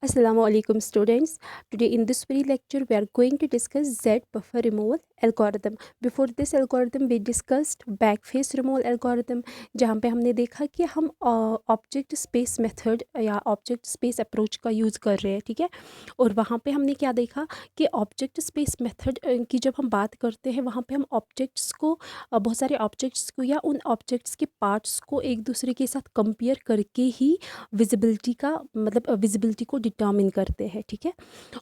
Assalamu alaikum students. Today in this very lecture we are going to discuss Z buffer removal algorithm. Before this algorithm we discussed backface removal algorithm जहाँ पे हमने देखा कि हम object space method या object space approach का use कर रहे हैं, ठीक है। और वहाँ पे हमने क्या देखा कि ऑब्जेक्ट स्पेस मेथड की जब हम बात करते हैं वहाँ पे हम ऑब्जेक्ट्स को बहुत सारे ऑब्जेक्ट्स को या उन ऑब्जेक्ट्स के पार्ट्स को एक दूसरे के साथ कंपेयर करके ही विजिबिलिटी का मतलब विजिबिलिटी को डिटर्मिन करते हैं, ठीक है।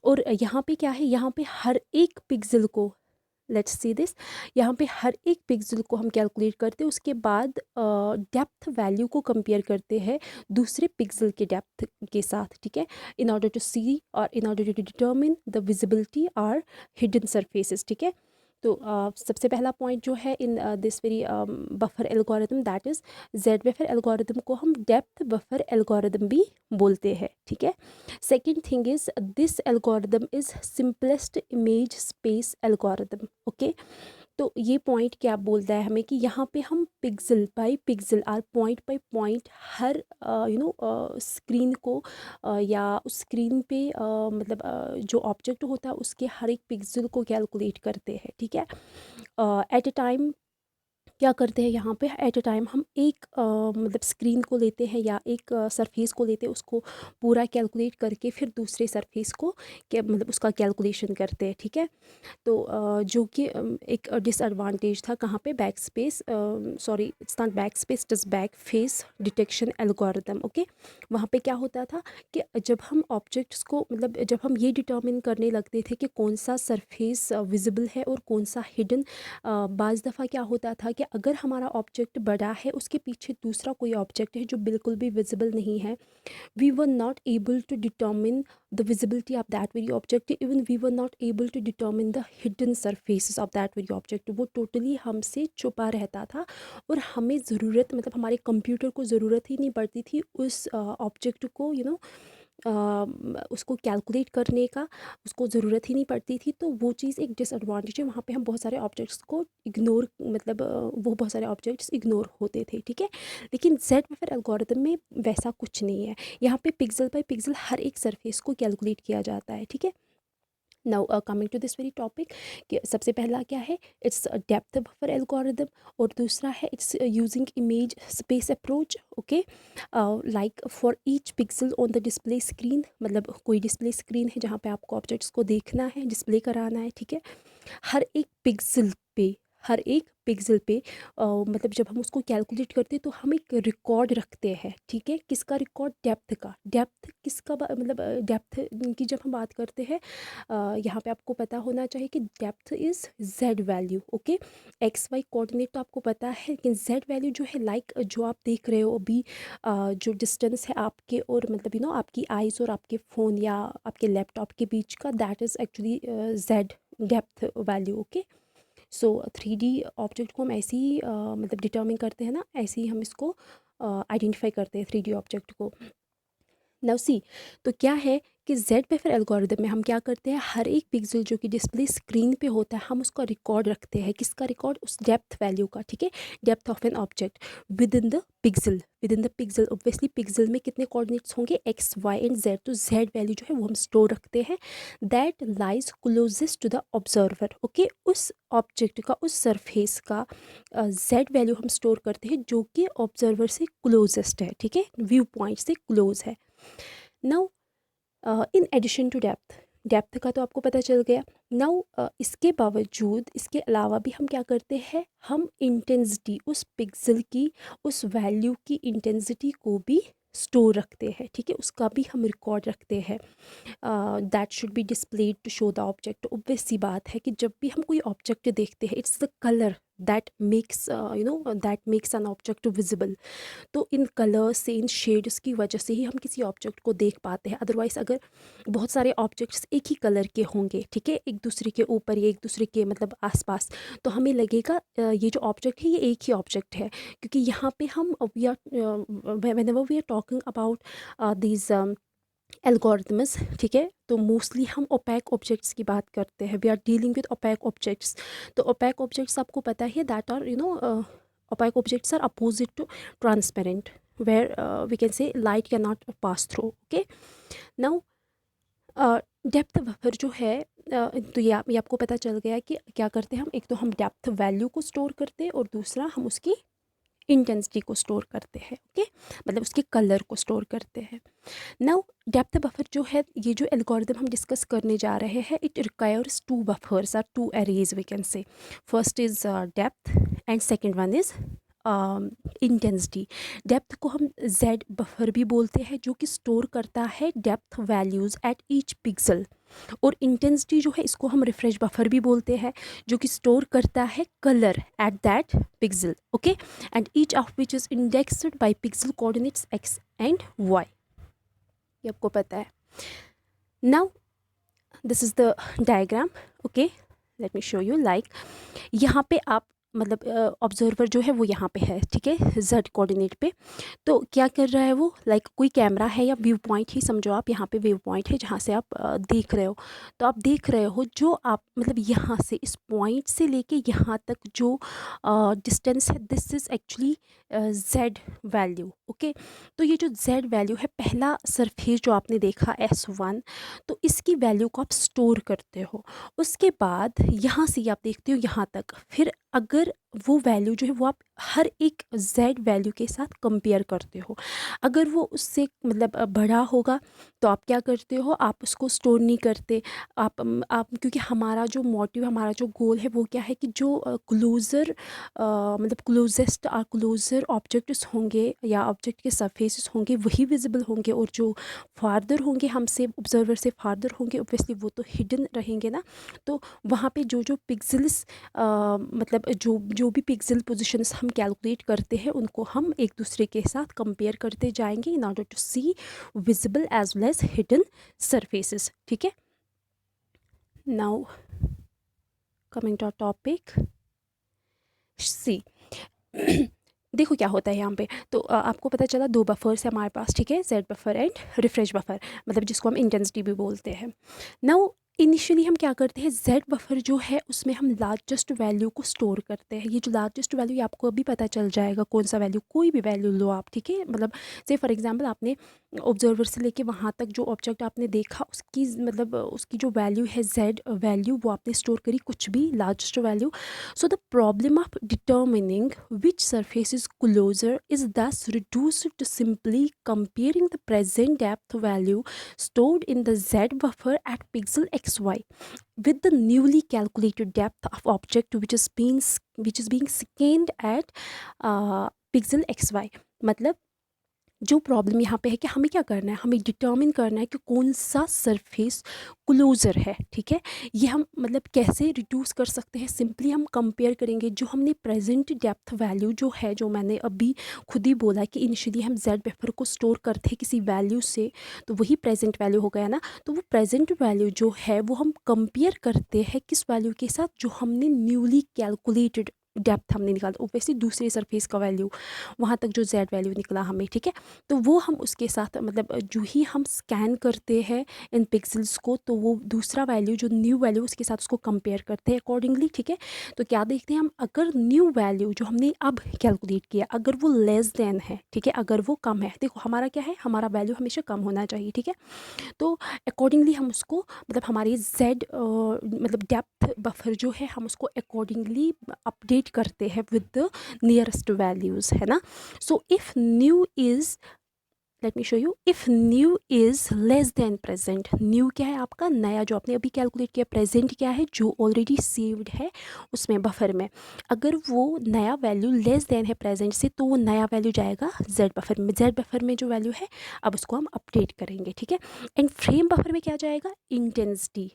और यहाँ पे क्या है, यहाँ पे हर एक पिक्सल को, लेट्स सी दिस, यहाँ पे हर एक पिक्सल को हम कैलकुलेट करते हैं, उसके बाद डेप्थ वैल्यू को कंपेयर करते हैं दूसरे पिक्सल के डेप्थ के साथ, ठीक है, इन ऑर्डर टू सी और in order to determine the visibility और हिडन सरफेसेस, ठीक है। तो सबसे पहला पॉइंट जो है in this very buffer algorithm, that is z buffer algorithm को हम डेप्थ बफर एल्गोरिथम भी बोलते हैं, ठीक है। Second thing is this algorithm is simplest image space algorithm, okay. तो ये पॉइंट क्या बोलता है हमें कि यहाँ पे हम पिक्सल बाय पिक्सल और point by point her screen को या उस स्क्रीन पे मतलब जो ऑब्जेक्ट होता है उसके हर एक पिक्सल को कैलकुलेट करते हैं, ठीक है। एट अ टाइम क्या करते हैं, यहाँ पे एट अ टाइम हम एक मतलब स्क्रीन को लेते हैं या एक सरफेस को लेते हैं, उसको पूरा कैलकुलेट करके फिर दूसरे सरफेस को क्या मतलब उसका कैलकुलेशन करते हैं, ठीक है। तो जो कि एक डिसएडवांटेज था कहाँ पे, back space, sorry it's not back space, it's back face detection algorithm, okay. वहाँ पे क्या होता था कि जब हम ऑब्जेक्ट्स को मतलब जब हम ये डिटर्मिन करने लगते थे कि कौन सा सरफेस विजिबल है और कौन सा हिडन, बाज़ दफ़ा क्या होता था कि अगर हमारा ऑब्जेक्ट बड़ा है उसके पीछे दूसरा कोई ऑब्जेक्ट है जो बिल्कुल भी विजिबल नहीं है, we were not able to determine the visibility of that very object, even we were not able to determine the hidden surfaces of that very object, वो टोटली हमसे छुपा रहता था और हमें ज़रूरत मतलब हमारे कंप्यूटर को ज़रूरत ही नहीं पड़ती थी उस ऑब्जेक्ट को उसको कैलकुलेट करने का, उसको ज़रूरत ही नहीं पड़ती थी। तो वो चीज़ एक डिसएडवांटेज है, वहाँ पे हम बहुत सारे ऑब्जेक्ट्स को इग्नोर मतलब वो बहुत सारे ऑब्जेक्ट्स इग्नोर होते थे, ठीक है। लेकिन जेड बफर एल्गोरिथम में वैसा कुछ नहीं है, यहाँ पे पिक्सल बाय पिक्सल हर एक सरफेस को कैलकुलेट किया जाता है, ठीक है। Now coming to this very topic कि सबसे पहला क्या है, इट्स डेप्थ बफर एल्गोरिथम, और दूसरा है it's using image space approach, okay. Like for each pixel on the display screen, मतलब कोई डिस्प्ले स्क्रीन है जहाँ पे आपको ऑब्जेक्ट्स को देखना है, डिस्प्ले कराना है, ठीक है। हर एक पिक्सल पे हर एक पिक्सल पे मतलब जब हम उसको कैलकुलेट करते हैं तो हम एक रिकॉर्ड रखते हैं, ठीक है। किसका रिकॉर्ड, डेप्थ का। डेप्थ किसका मतलब डेप्थ की जब हम बात करते हैं, यहाँ पे आपको पता होना चाहिए कि depth is z value, okay. X y coordinate तो आपको पता है, लेकिन जेड वैल्यू जो है, लाइक जो आप देख रहे हो अभी, जो डिस्टेंस है आपके और मतलब आपकी आइज़ और आपके फ़ोन या आपके लैपटॉप के बीच का, that is actually Z depth value, okay. So 3D object को हम ऐसे ही मतलब डिटर्मिन करते हैं ना, ऐसे ही हम इसको आइडेंटिफाई करते हैं 3D ऑब्जेक्ट को। नाउ सी, तो क्या है कि जेड बेफर एल्गोरिदम में हम क्या करते हैं, हर एक पिक्सल जो कि डिस्प्ले स्क्रीन पे होता है हम उसका रिकॉर्ड रखते हैं। किसका रिकॉर्ड, उस डेप्थ वैल्यू का, ठीक है। Depth of an object within the pixel, within the pixel, obviously pixel में कितने कोऑर्डिनेट्स होंगे, एक्स वाई एंड जेड, तो जेड वैल्यू जो है वो हम स्टोर रखते हैं, that lies closest to the observer, okay. उस ऑब्जेक्ट का, उस सरफेस का जेड वैल्यू हम स्टोर करते हैं जो कि ऑब्जर्वर से क्लोजेस्ट है, ठीक है, व्यू पॉइंट से क्लोज है। Now in addition to depth, depth का तो आपको पता चल गया। नाउ इसके बावजूद, इसके अलावा भी हम क्या करते हैं, हम इंटेंसिटी, उस पिक्सल की, उस वैल्यू की इंटेंसिटी को भी स्टोर रखते हैं, ठीक है, उसका भी हम रिकॉर्ड रखते हैं। That should be displayed to show the object. Obvious सी बात है कि जब भी हम कोई ऑब्जेक्ट देखते हैं, it's the colour that makes that makes an object visible. तो इन कलर्स से, इन शेड्स की वजह से ही हम किसी ऑब्जेक्ट को देख पाते हैं। अदरवाइज़ अगर बहुत सारे ऑब्जेक्ट्स एक ही कलर के होंगे, ठीक है, एक दूसरे के ऊपर या एक दूसरे के मतलब आसपास, तो हमें लगेगा ये जो ऑब्जेक्ट है ये एक ही ऑब्जेक्ट है, क्योंकि यहाँ पे हम we are whenever we are talking about these algorithms, ठीक है, तो मोस्टली हम ओपैक ऑब्जेक्ट्स की बात करते हैं, we are dealing with opaque objects. तो ओपैक ऑब्जेक्ट्स आपको पता है that are opaque objects are opposite to transparent, where we can say light cannot pass through, okay. Now depth buffer जो है तो ये आपको पता चल गया कि क्या करते हैं हम, एक तो हम डेप्थ वैल्यू को स्टोर करते हैं और दूसरा हम उसकी इंटेंसिटी को स्टोर करते हैं। ओके, मतलब उसके कलर को स्टोर करते हैं। नाउ डेप्थ बफर जो है, ये जो एल्गोरिदम हम डिस्कस करने जा रहे हैं, it requires two buffers or two arrays we can say. First is depth and second one is intensity. Depth को हम जेड बफर भी बोलते हैं, जो कि स्टोर करता है depth values at each pixel. और इंटेंसिटी जो है, इसको हम रिफ्रेश बफर भी बोलते हैं, जो कि स्टोर करता है colour at that pixel. Okay, and each of which is indexed by pixel coordinates x and y. ये आपको पता है। Now this is the diagram. Okay, let me show you. Like यहाँ पे आप मतलब ऑब्जर्वर जो है वो यहाँ पे है, ठीक है, जेड कोऑर्डिनेट पे। तो क्या कर रहा है वो, लाइक कोई कैमरा है या व्यू पॉइंट ही समझो आप, यहाँ पे व्यू पॉइंट है जहाँ से आप देख रहे हो। तो आप देख रहे हो जो आप मतलब यहाँ से इस पॉइंट से लेके यहाँ तक जो डिस्टेंस है, this is actually Z value. Okay, तो ये जो जेड वैल्यू है, पहला सरफेस जो आपने देखा S1, तो इसकी वैल्यू को आप स्टोर करते हो। उसके बाद यहाँ से आप देखते हो यहाँ तक, फिर अगर वो वैल्यू जो है वो आप हर एक जेड वैल्यू के साथ कंपेयर करते हो। अगर वो उससे मतलब बड़ा होगा तो आप क्या करते हो, आप उसको स्टोर नहीं करते। आप क्योंकि हमारा जो मोटिव, हमारा जो गोल है वो क्या है कि जो क्लोज़र मतलब क्लोजेस्ट और क्लोज़र ऑब्जेक्ट्स होंगे या ऑब्जेक्ट के सरफेसेस होंगे वही विजिबल होंगे, और जो फार्दर होंगे हमसे, ऑब्जर्वर से फार्दर होंगे, ऑब्वियसली वो तो हिडन रहेंगे ना। तो वहाँ पे जो जो पिक्सल्स मतलब जो भी पिक्सल पोजीशंस हम कैलकुलेट करते हैं, उनको हम एक दूसरे के साथ कंपेयर करते जाएंगे in order to see visible as well as hidden surfaces. ठीक है, now coming to topic C. देखो क्या होता है यहाँ पे। तो आपको पता चला दो बफर्स है हमारे पास, ठीक है, Z buffer and refresh buffer, मतलब जिसको हम इंटेंसिटी भी बोलते हैं। नाउ इनिशियली हम क्या करते हैं, जेड बफर जो है उसमें हम लार्जेस्ट वैल्यू को स्टोर करते हैं। ये जो लार्जेस्ट वैल्यू, ये आपको अभी पता चल जाएगा कौन सा वैल्यू, कोई भी वैल्यू लो आप, ठीक है। मतलब से फॉर एग्जांपल आपने ऑब्जर्वर से लेके वहाँ तक जो ऑब्जेक्ट आपने देखा, उसकी मतलब उसकी जो वैल्यू है जेड वैल्यू, वो आपने स्टोर करी, कुछ भी largest value. So the problem of determining which surface is closer is thus reduced to simply comparing the present depth value stored in the Z buffer at pixel xy with the newly calculated depth of object which is being scanned at pixel xy। मतलब जो problem यहाँ पे है कि हमें क्या करना है, हमें डिटर्मिन करना है कि कौन सा सरफेस क्लोज़र है, ठीक है। ये हम मतलब कैसे रिड्यूस कर सकते हैं, सिंपली हम कंपेयर करेंगे जो हमने प्रेजेंट डेप्थ वैल्यू जो है, जो मैंने अभी खुद ही बोला कि इनिशियली हम जेड बफर को स्टोर करते हैं किसी वैल्यू से, तो वही प्रेजेंट वैल्यू हो गया ना। तो वो प्रेजेंट वैल्यू जो है वो हम कंपेयर करते हैं किस वैल्यू के साथ, जो हमने न्यूली कैलकुलेटेड डेप्थ हमने निकाला, ओबियसली दूसरे सरफेस का वैल्यू, वहाँ तक जो जेड वैल्यू निकला हमें, ठीक है। तो वो हम उसके साथ मतलब जो ही हम स्कैन करते हैं इन पिक्सल्स को, तो वो दूसरा वैल्यू जो न्यू वैल्यू उसके साथ उसको कंपेयर करते हैं अकॉर्डिंगली, ठीक है। तो क्या देखते हैं हम, अगर न्यू वैल्यू जो हमने अब कैलकुलेट किया, अगर वो लेस देन है, ठीक है, अगर वो कम है, देखो हमारा क्या है, हमारा वैल्यू हमेशा कम होना चाहिए, ठीक है। तो अकॉर्डिंगली हम उसको मतलब हमारी जेड मतलब डेप्थ बफर जो है, हम उसको अकॉर्डिंगली अपडेट करते हैं विद द नियरेस्ट वैल्यूज़, है ना। So if new is, late me show you, if new is less then present, new क्या है आपका नया जो आपने अभी कैलकुलेट किया, प्रेजेंट क्या है जो ऑलरेडी सेव्ड है उसमें बफर में, अगर वो नया वैल्यू लेस देन है प्रेजेंट से, तो वो नया वैल्यू जाएगा जेड बफर में। जेड बफर में जो वैल्यू है अब उसको हम अपडेट करेंगे, ठीक है। एंड फ्रेम बफर में क्या जाएगा, इंटेंसिटी।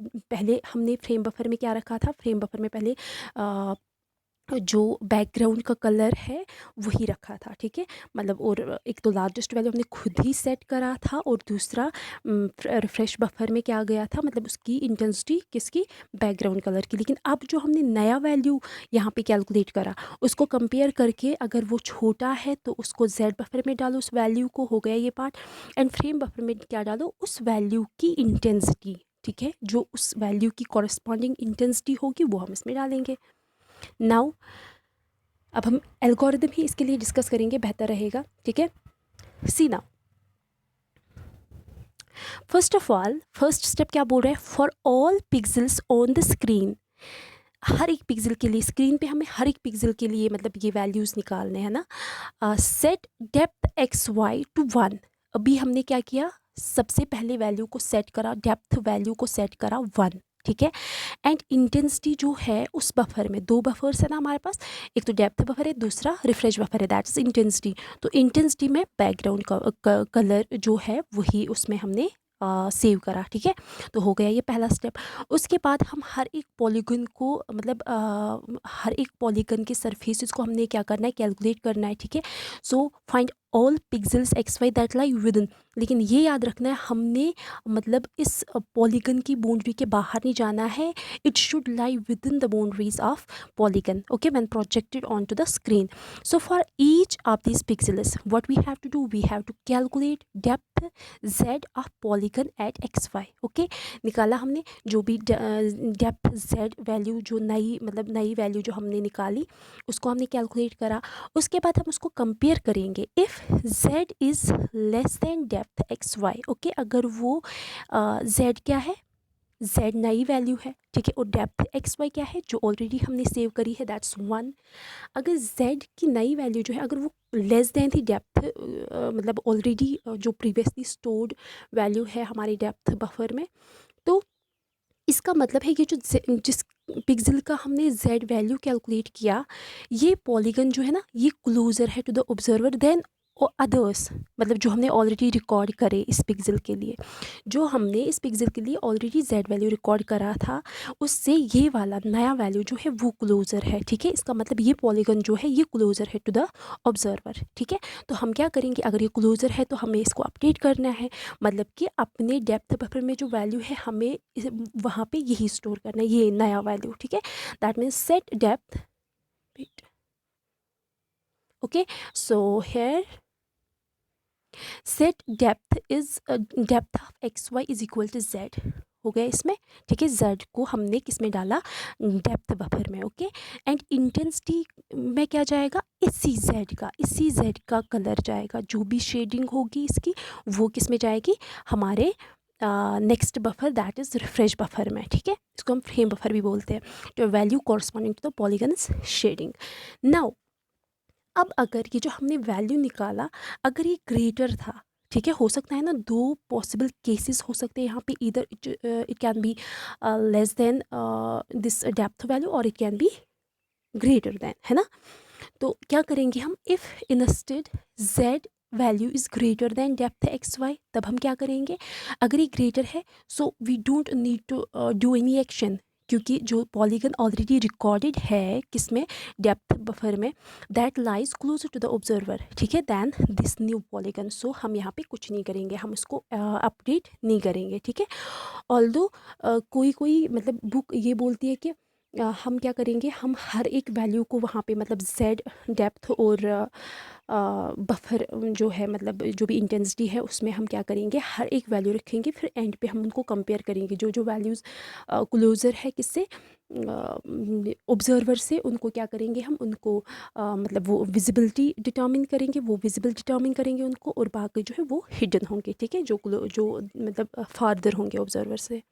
पहले हमने फ्रेम बफर में क्या रखा था, फ्रेम बफर में पहले जो बैकग्राउंड का कलर है वही रखा था, ठीक है। मतलब और एक तो लार्जेस्ट वैल्यू हमने खुद ही सेट करा था, और दूसरा रिफ्रेश बफर में क्या गया था, मतलब उसकी इंटेंसिटी किसकी, बैकग्राउंड कलर की। लेकिन अब जो हमने नया वैल्यू यहाँ पे कैलकुलेट करा, उसको कंपेयर करके अगर वो छोटा है तो उसको जेड बफर में डालो, उस वैल्यू को, हो गया ये पार्ट। एंड फ्रेम बफर में क्या डालो, उस वैल्यू की इंटेंसिटी, ठीक है, जो उस वैल्यू की कॉरस्पॉन्डिंग इंटेंसिटी होगी वो हम इसमें डालेंगे। नाउ अब हम एल्गोरिदम ही इसके लिए डिस्कस करेंगे, बेहतर रहेगा, ठीक है। See now first of all first step क्या बोल रहा है, for all pixels on the screen, हर एक पिक्सल के लिए स्क्रीन पे हमें हर एक पिक्सल के लिए मतलब ये वैल्यूज़ निकालने हैं ना। Set depth x y to 1। अभी हमने क्या किया, सबसे पहले वैल्यू को सेट करा, डेप्थ वैल्यू को सेट करा 1, ठीक है। एंड इंटेंसिटी जो है उस बफर में, दो बफर्स है ना हमारे पास, एक तो डेप्थ बफर है, दूसरा रिफ्रेश बफर है, दैट्स इंटेंसिटी। तो इंटेंसिटी में बैकग्राउंड का कलर जो है वही उसमें हमने सेव करा, ठीक है। तो हो गया ये पहला स्टेप। उसके बाद हम हर एक पॉलीगन को मतलब हर एक पॉलीगन के सरफेसेस को हमने क्या करना है, कैलकुलेट करना है, ठीक है। So find all pixels x y that lie within, लेकिन ये याद रखना है हमने मतलब इस पॉलीगन की बाउंड्री के बाहर नहीं जाना है, it should lie within the boundaries of polygon, okay, when projected onto the screen. So for each of these pixels what we have to do, we have to calculate depth z of polygon at xy, okay। निकाला हमने जो भी depth z value, जो नई मतलब नई value जो हमने निकाली उसको हमने कैलकुलेट करा। उसके बाद हम उसको कंपेयर करेंगे, if z is less than depth x y, okay. अगर वो z क्या है, z नई वैल्यू है, ठीक है, और डेप्थ एक्स वाई क्या है जो ऑलरेडी हमने सेव करी है, दैट्स 1। अगर z की नई वैल्यू जो है अगर वो लेस देन थी डेप्थ मतलब ऑलरेडी जो प्रीवियसली स्टोर्ड वैल्यू है हमारी डेप्थ बफर में, तो इसका मतलब है ये जो जिस पिक्सल का हमने z वैल्यू कैलकुलेट किया, ये पॉलीगन जो है ना ये क्लोजर है to the observer than others, मतलब जो हमने ऑलरेडी रिकॉर्ड करे इस पिक्सल के लिए, जो हमने इस पिक्सल के लिए ऑलरेडी z वैल्यू रिकॉर्ड करा था उससे ये वाला नया वैल्यू जो है वो क्लोजर है, ठीक है। इसका मतलब ये पॉलीगन जो है ये क्लोजर है टू द ऑब्जर्वर, ठीक है। तो हम क्या करेंगे, अगर ये क्लोजर है तो हमें इसको अपडेट करना है, मतलब कि अपने डेप्थ बफर में जो वैल्यू है हमें वहाँ पे यही स्टोर करना है, ये नया वैल्यू, ठीक है। That means set depth, okay. So here set depth is depth of x y is equal to z, हो गया इसमें, ठीक है। जेड को हमने किस में डाला, डेप्थ बफर में, ओके। एंड इंटेंसिटी में क्या जाएगा, इसी जेड का कलर जाएगा, जो भी शेडिंग होगी इसकी वो किस में जाएगी, हमारे next buffer that is refresh buffer में, ठीक है। इसको हम फ्रेम बफर भी बोलते हैं। तो value corresponding to the polygons shading. Now अब अगर ये जो हमने वैल्यू निकाला अगर ये ग्रेटर था, ठीक है, हो सकता है ना, दो पॉसिबल केसेस हो सकते हैं यहाँ पे, इधर it can be less than this depth value और it can be greater than, है ना। तो क्या करेंगे हम, if instead z value is greater than depth x Y, तब हम क्या करेंगे, अगर ये ग्रेटर है so we don't need to do any action, क्योंकि जो पॉलीगन ऑलरेडी रिकॉर्डेड है किसमें, डेप्थ बफर में, that lies closer to the observer, ठीक है, than this new polygon. So हम यहाँ पे कुछ नहीं करेंगे, हम इसको अपडेट नहीं करेंगे, ठीक है। ऑल्दो कोई कोई मतलब बुक ये बोलती है कि हम क्या करेंगे, हम हर एक वैल्यू को वहाँ पे मतलब z डेप्थ और बफर जो है मतलब जो भी इंटेंसिटी है उसमें हम क्या करेंगे, हर एक वैल्यू रखेंगे, फिर एंड पे हम उनको कंपेयर करेंगे, जो जो वैल्यूज़ क्लोज़र है किससे, ऑब्जर्वर से, उनको क्या करेंगे हम उनको मतलब वो विजिबिलिटी डिटर्मिन करेंगे, वो विजिबल डिटर्मिन करेंगे उनको, और बाकी जो है वो हिडन होंगे, ठीक है, जो मतलब फार्दर होंगे ऑब्जर्वर से।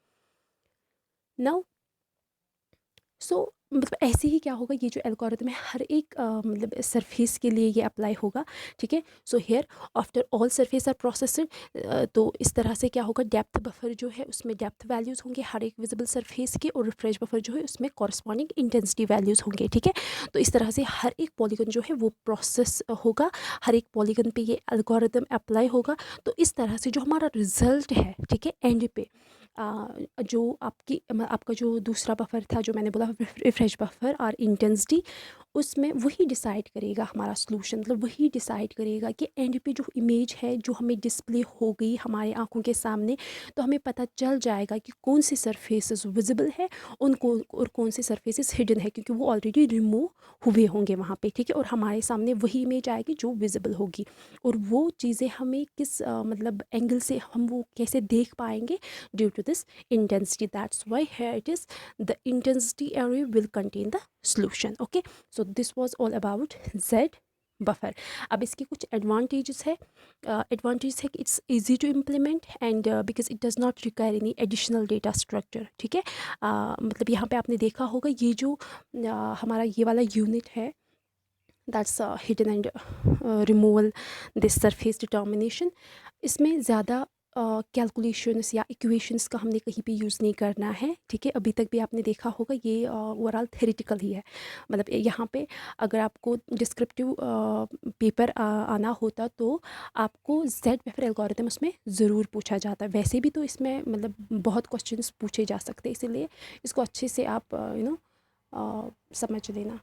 नाउ सो मतलब ऐसे ही क्या होगा, ये जो एल्गोरिथम है हर एक मतलब सरफेस के लिए ये अप्लाई होगा, ठीक है। So here after all surface are processed, तो इस तरह से क्या होगा, डेप्थ बफर जो है उसमें डेप्थ वैल्यूज़ होंगे हर एक विजिबल सरफेस के, और रिफ्रेश बफर जो है उसमें कॉरस्पॉन्डिंग इंटेंसिटी वैल्यूज़ होंगे, ठीक है। तो इस तरह से हर एक पॉलीगन जो है वो प्रोसेस होगा, हर एक पॉलीगन पे ये एल्गोरिथम अप्लाई होगा। तो इस तरह से जो हमारा रिजल्ट है, ठीक है, एंड पे जो आपका जो दूसरा बफर था जो मैंने बोला रिफ्रेश बफर और इंटेंसिटी, उसमें वही डिसाइड करेगा हमारा सॉल्यूशन, मतलब वही डिसाइड करेगा कि एंड पे जो इमेज है जो हमें डिस्प्ले हो गई हमारे आंखों के सामने, तो हमें पता चल जाएगा कि कौन सी सरफेसेस विजिबल है उनको और कौन सी सरफेसेस हिडन है, क्योंकि वो ऑलरेडी रिमूव हुए होंगे वहाँ पे, ठीक है। और हमारे सामने वही इमेज आएगी जो विजिबल होगी, और वो चीज़ें हमें किस मतलब एंगल से हम वो कैसे देख पाएंगे, due to this intensity. That's why here it is, the intensity area will contain the solution, okay। So this was all about z buffer. अब इसके कुछ एडवांटेजेस है। एडवांटेज है कि it's easy to implement and because it does not require any additional data structure. ठीक है, मतलब यहाँ पे आपने देखा होगा ये जो हमारा ये वाला यूनिट है, that's hidden and removal this surface determination, इसमें ज़्यादा कैलकुलेशंस या इक्वेशंस का हमने कहीं पे यूज़ नहीं करना है। ठीक है, अभी तक भी आपने देखा होगा ये ओवरऑल थ्योरेटिकल ही है। मतलब यहाँ पे अगर आपको डिस्क्रिप्टिव पेपर आना होता तो आपको जेड वेफर एल्गोरिथम उसमें ज़रूर पूछा जाता है। वैसे भी तो इसमें मतलब बहुत क्वेश्चंस पूछे जा सकते हैं, इसीलिए इसको अच्छे से आप समझ लेना।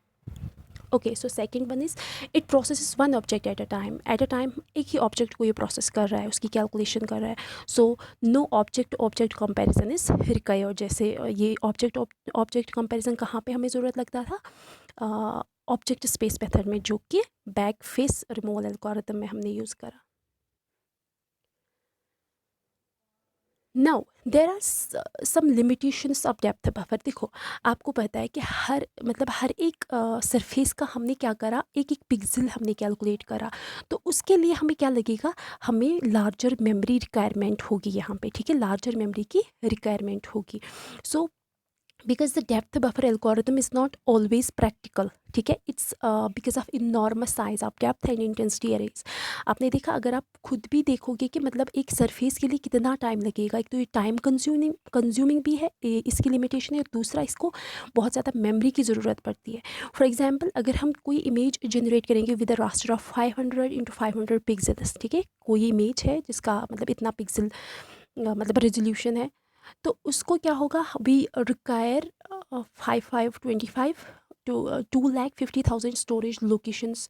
Okay, so second one is it processes one object at a time एक ही ऑब्जेक्ट को ये प्रोसेस कर रहा है, उसकी कैलकुलेशन कर रहा है। So no object object comparison is required. जैसे ये ऑब्जेक्ट कंपैरिजन कहाँ पे हमें ज़रूरत लगता था, ऑब्जेक्ट स्पेस मेथड में, जो कि बैक फेस रिमूवल एल्गोरिथम में हमने यूज़ करा। Now there are some limitations of depth buffer. देखो, आपको पता है कि हर एक सरफेस का हमने क्या करा, एक एक पिक्सल हमने कैलकुलेट करा, तो उसके लिए हमें क्या लगेगा, हमें लार्जर मेमोरी रिक्वायरमेंट होगी यहाँ पे। ठीक है, लार्जर मेमोरी की रिक्वायरमेंट होगी। सो because the depth buffer algorithm is not always practical। ठीक है, it's because of enormous size of depth and intensity arrays. आपने देखा, अगर आप खुद भी देखोगे कि मतलब एक सरफेस के लिए कितना टाइम लगेगा, एक तो ये टाइम कंज्यूमिंग भी है, इसकी लिमिटेशन है, और दूसरा इसको बहुत ज़्यादा मेमोरी की ज़रूरत पड़ती है। फॉर एग्जांपल, अगर हम कोई इमेज जनरेट करेंगे with a raster of 500 into 500 pixels, ठीक है, कोई इमेज है जिसका मतलब इतना पिक्सल मतलब रेजोल्यूशन है, तो उसको क्या होगा, we require 5525 to 2,50,000 storage locations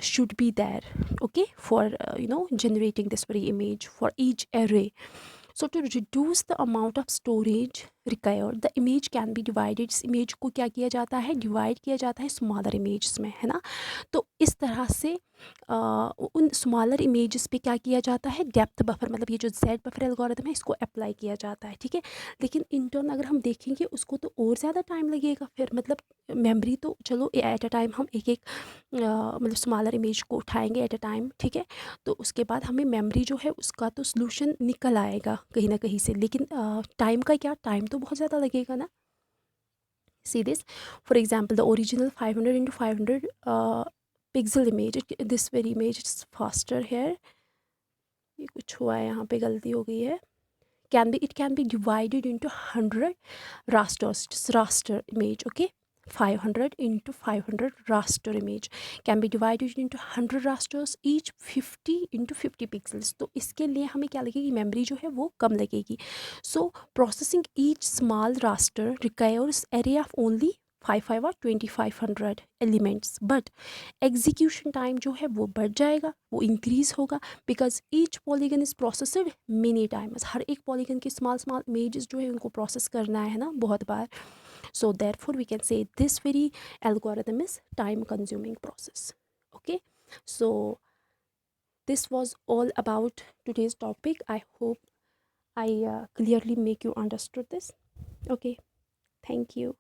should be there, okay, for generating this very image for each array. So to reduce the amount of storage required, the image can be divided। इस image को क्या किया जाता है, divide किया जाता है smaller images में, है ना। तो इस तरह से उन स्मॉलर इमेजेस पे क्या किया जाता है, डेप्थ बफर, मतलब ये जो जेड बफर एल्गोरिथम है, इसको अप्लाई किया जाता है। ठीक है, लेकिन इन टर्न अगर हम देखेंगे उसको तो और ज़्यादा टाइम लगेगा फिर। मतलब मेमोरी तो चलो एट अ टाइम हम एक एक मतलब स्मॉलर इमेज को उठाएंगे एट अ टाइम, ठीक है, तो उसके बाद हमें मेमोरी जो है उसका तो सोल्यूशन निकल आएगा कहीं ना कहीं से, लेकिन टाइम का क्या, टाइम तो बहुत ज़्यादा लगेगा ना। See this, for example, the original 500 into 500 pixel image, this very image is faster here, ये कुछ हुआ है यहाँ पे, गलती हो गई है। It can be divided into 100 rasters, just raster image, okay, 500 into 500 raster image can be divided into 100 rasters, each 50 into 50 pixels। तो इसके लिए हमें क्या लगेगी, मेमोरी जो है वो कम लगेगी। So processing each small raster requires array of only 55 और 2500 एलिमेंट्स, बट एग्जीक्यूशन टाइम जो है वो बढ़ जाएगा, वो इंक्रीज होगा, because each polygon is processed many times. हर एक पॉलीगन के स्मॉल स्मॉल इमेजेस जो है उनको प्रोसेस करना है ना बहुत बार। So therefore we can say this very algorithm is time consuming process. Okay, so this was all about today's topic. I hope I clearly make you understood this. Okay, thank you.